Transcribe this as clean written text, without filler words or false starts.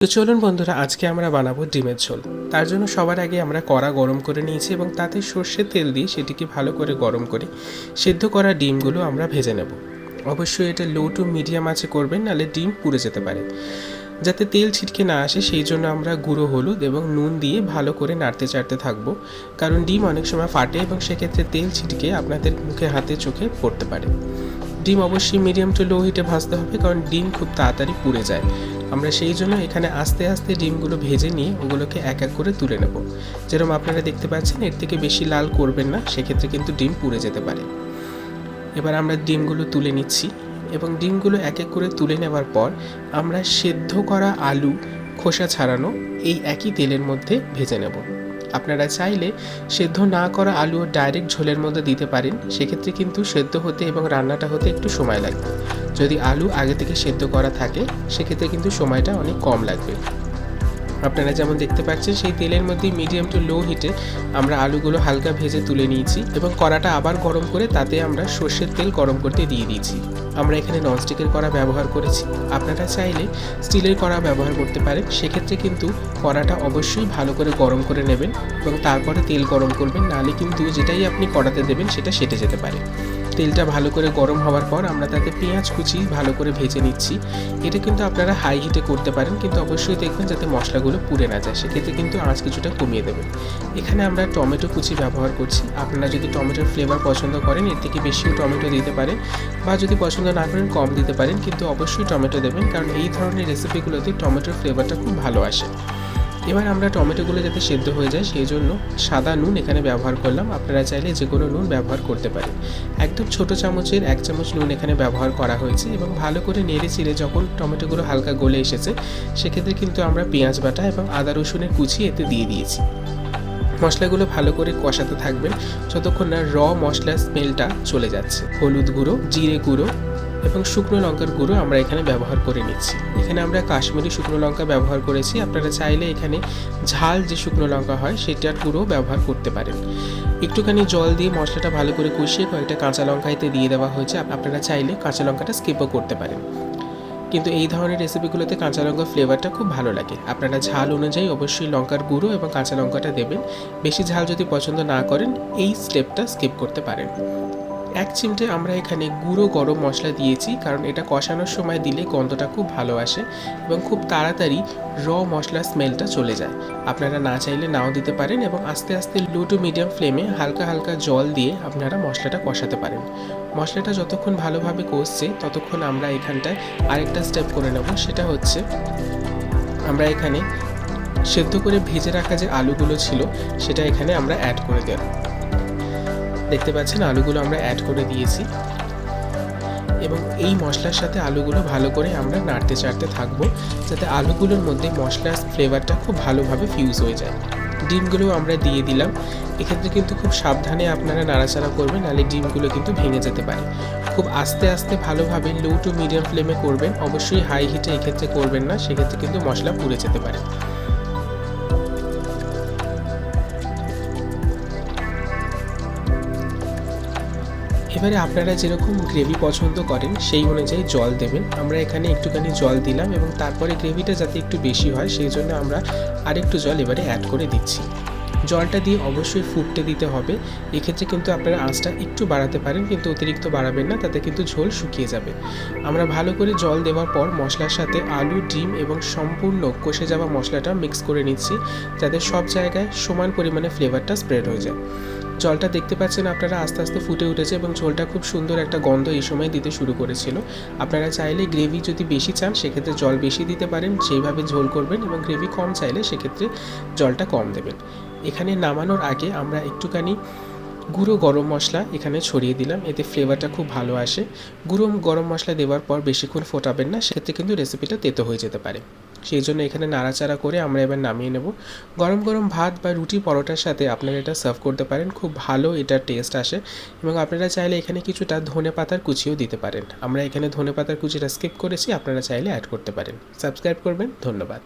তো চলুন বন্ধুরা, আজকে আমরা বানাবো ডিমের ঝোল। তার জন্য সবার আগে আমরা কড়া গরম করে নিয়েছি এবং তাতে সর্ষের তেল দিয়ে সেটিকে ভালো করে গরম করে সেদ্ধ করা ডিমগুলো আমরা ভেজে নেব। অবশ্যই এটা লো টু মিডিয়াম আঁচে করবেন, নাহলে ডিম পুড়ে যেতে পারে। যাতে তেল ছিটকে না আসে সেই জন্য আমরা গুঁড়ো হলুদ এবং নুন দিয়ে ভালো করে নাড়তে চাড়তে থাকবো, কারণ ডিম অনেক সময় ফাটে এবং সেক্ষেত্রে তেল ছিটকে আপনাদের মুখে হাতে চোখে পড়তে পারে। ডিম অবশ্যই মিডিয়াম টু লো হিটে ভাজতে হবে, কারণ ডিম খুব তাড়াতাড়ি পুড়ে যায়। আমরা সেই জন্য এখানে আস্তে আস্তে ডিমগুলো ভেজে নিয়ে ওগুলোকে এক এক করে তুলে নেব। যেরকম আপনারা দেখতে পাচ্ছেন, এর থেকে বেশি লাল করবেন না, সেক্ষেত্রে কিন্তু ডিম পুড়ে যেতে পারে। এবার আমরা ডিমগুলো তুলে নিচ্ছি এবং ডিমগুলো এক এক করে তুলে নেওয়ার পর আমরা সেদ্ধ করা আলু খোসা ছাড়ানো এই একই তেলের মধ্যে ভেজে নেব। আপনারা চাইলে সেদ্ধ না করা আলু ডাইরেক্ট ঝোলের মধ্যে দিতে পারেন, সেক্ষেত্রে কিন্তু সেদ্ধ হতে এবং রান্নাটা হতে একটু সময় লাগবে। যদি আলু আগে থেকে সেদ্ধ করা থাকে সেক্ষেত্রে কিন্তু সময়টা অনেক কম লাগবে। আপনারা যেমন দেখতে পাচ্ছেন, সেই তেলের মধ্যে মিডিয়াম টু লো হিটে আমরা আলুগুলো হালকা ভেজে তুলে নিয়েছি এবং কড়াটা আবার গরম করে তাতে আমরা সর্ষের তেল গরম করতে দিয়ে দিয়েছি। আমরা এখানে ননস্টিকের কড়া ব্যবহার করেছি, আপনারা চাইলে স্টিলের কড়া ব্যবহার করতে পারেন। সেক্ষেত্রে কিন্তু কড়াটা অবশ্যই ভালো করে গরম করে নেবেন এবং তারপরে তেল গরম করবেন, নাহলে কিন্তু যেটাই আপনি কড়াতে দেবেন সেটা সেটে যেতে পারে। তেলটা ভালো করে গরম হওয়ার পর আমরা তাতে পেঁয়াজ কুচি ভালো করে ভেজে নিচ্ছি। এটা কিন্তু আপনারা হাই হিটে করতে পারেন, কিন্তু অবশ্যই দেখবেন যাতে মশলাগুলো পুড়ে না যায়, সেক্ষেত্রে কিন্তু আঁচ কিছুটা কমিয়ে দেবেন। এখানে আমরা টমেটো কুচি ব্যবহার করছি। আপনারা যদি টমেটোর ফ্লেভার পছন্দ করেন এর থেকে বেশিও টমেটো দিতে পারেন, বা যদি পছন্দ না করেন কম দিতে পারেন, কিন্তু অবশ্যই টমেটো দেবেন, কারণ এই ধরনের রেসিপিগুলোতে টমেটোর ফ্লেভারটা খুব ভালো আসে। এবার আমরা টমেটোগুলো যাতে সেদ্ধ হয়ে যায় সেই জন্য সাদা নুন এখানে ব্যবহার করলাম। আপনারা চাইলে যে কোনো নুন ব্যবহার করতে পারেন। একদম ছোটো চামচের 1 চামচ নুন এখানে ব্যবহার করা হয়েছে এবং ভালো করে নেড়ে চিড়ে যখন টমেটোগুলো হালকা গলে এসেছে সেক্ষেত্রে কিন্তু আমরা পেঁয়াজ বাটা এবং আদা রসুনের কুচি এতে দিয়ে দিয়েছি। মশলাগুলো ভালো করে কষাতে থাকবেন যতক্ষণ না মশলার স্মেলটা চলে যাচ্ছে। হলুদ গুঁড়ো, জিরে গুঁড়ো এবং শুকনো লঙ্কার গুঁড়ো আমরা এখানে ব্যবহার করে নিচ্ছি। এখানে আমরা কাশ্মীরি শুকনো লঙ্কা ব্যবহার করেছি। আপনারা চাইলে এখানে ঝাল যে শুকনো লঙ্কা হয় সেটার গুঁড়ো ব্যবহার করতে পারেন। একটুখানি জল দিয়ে মশলাটা ভালো করে কষিয়ে কয়েকটা কাঁচা লঙ্কা এতে দিয়ে দেওয়া হয়েছে। আপনারা চাইলে কাঁচা লঙ্কাটা স্কিপও করতে পারেন, কিন্তু এই ধরনের রেসিপিগুলোতে কাঁচা লঙ্কার ফ্লেভারটা খুব ভালো লাগে। আপনারা ঝাল অনুযায়ী অবশ্যই লঙ্কার গুঁড়ো এবং কাঁচা লঙ্কাটা দেবেন। বেশি ঝাল যদি পছন্দ না করেন এই স্টেপটা স্কিপ করতে পারেন। 1 চিমটে আমরা এখানে গুঁড়ো গরম মশলা দিয়েছি, কারণ এটা কষানোর সময় দিলে গন্ধটা খুব ভালো আসে এবং খুব তাড়াতাড়ি মশলার স্মেলটা চলে যায়। আপনারা না চাইলে নাও দিতে পারেন এবং আস্তে আস্তে লো টু মিডিয়াম ফ্লেমে হালকা হালকা জল দিয়ে আপনারা মশলাটা কষাতে পারেন। মশলাটা যতক্ষণ ভালোভাবে কষছে ততক্ষণ আমরা এখানটায় আরেকটা স্টেপ করে নেব। সেটা হচ্ছে আমরা এখানে সেদ্ধ করে ভেজে রাখা যে আলুগুলো ছিল সেটা এখানে আমরা অ্যাড করে দেব। দেখতে পাচ্ছেন আলুগুলো আমরা অ্যাড করে দিয়েছি এবং এই মশলার সাথে আলুগুলো ভালো করে আমরা নাড়তে চাড়তে থাকবো, যাতে আলুগুলোর মধ্যে মশলার ফ্লেভারটা খুব ভালোভাবে ফিউজ হয়ে যায়। ডিমগুলো আমরা দিয়ে দিলাম। এক্ষেত্রে কিন্তু খুব সাবধানে আপনারা নাড়াচাড়া করবেন, নাহলে ডিমগুলো কিন্তু ভেঙে যেতে পারে। খুব আস্তে আস্তে ভালোভাবে লো টু মিডিয়াম ফ্লেমে করবেন, অবশ্যই হাই হিটে এক্ষেত্রে করবেন না, সেক্ষেত্রে কিন্তু মশলা পুড়ে যেতে পারে। এবারে আপনারা যেরকম গ্রেভি পছন্দ করেন সেই অনুযায়ী জল দেবেন। আমরা এখানে একটুখানি জল দিলাম এবং তারপরে গ্রেভিটা যাতে একটু বেশি হয় সেই জন্য আমরা আরেকটু জল এবারে অ্যাড করে দিচ্ছি। জলটা দিয়ে অবশ্যই ফুটতে দিতে হবে। এক্ষেত্রে কিন্তু আপনারা আঁচটা একটু বাড়াতে পারেন, কিন্তু অতিরিক্ত বাড়াবেন না, তাতে কিন্তু ঝোল শুকিয়ে যাবে। আমরা ভালো করে জল দেওয়ার পর মশলার সাথে আলু, ডিম এবং সম্পূর্ণ কষে যাওয়া মশলাটা মিক্স করে নিচ্ছি, যাতে সব জায়গায় সমান পরিমাণে ফ্লেভারটা স্প্রেড হয়ে যায়। জলটা দেখতে পাচ্ছেন আপনারা আস্তে আস্তে ফুটে উঠেছে এবং ঝোলটা খুব সুন্দর একটা গন্ধ এই সময় দিতে শুরু করেছিল। আপনারা চাইলে গ্রেভি যদি বেশি চান সেক্ষেত্রে জল বেশি দিতে পারেন, সেইভাবে ঝোল করবেন, এবং গ্রেভি কম চাইলে সেক্ষেত্রে জলটা কম দেবেন। এখানে নামানোর আগে আমরা একটুখানি গুঁড়ো গরম মশলা এখানে ছড়িয়ে দিলাম, এতে ফ্লেভারটা খুব ভালো আসে। গুঁড়ো গরম মশলা দেওয়ার পর বেশিক্ষণ ফোটাবেন না, সেক্ষেত্রে কিন্তু রেসিপিটা তেতো হয়ে যেতে পারে। সেই জন্য এখানে নাড়াচাড়া করে আমরা এবার নামিয়ে নেব। গরম গরম ভাত বা রুটি পরোটার সাথে আপনারা এটা সার্ভ করতে পারেন, খুব ভালো এটার টেস্ট আসে। এবং আপনারা চাইলে এখানে কিছুটা ধনেপাতার কুচিও দিতে পারেন। আমরা এখানে ধনেপাতার কুচিটা স্কিপ করেছি, আপনারা চাইলে অ্যাড করতে পারেন। সাবস্ক্রাইব করবেন। ধন্যবাদ।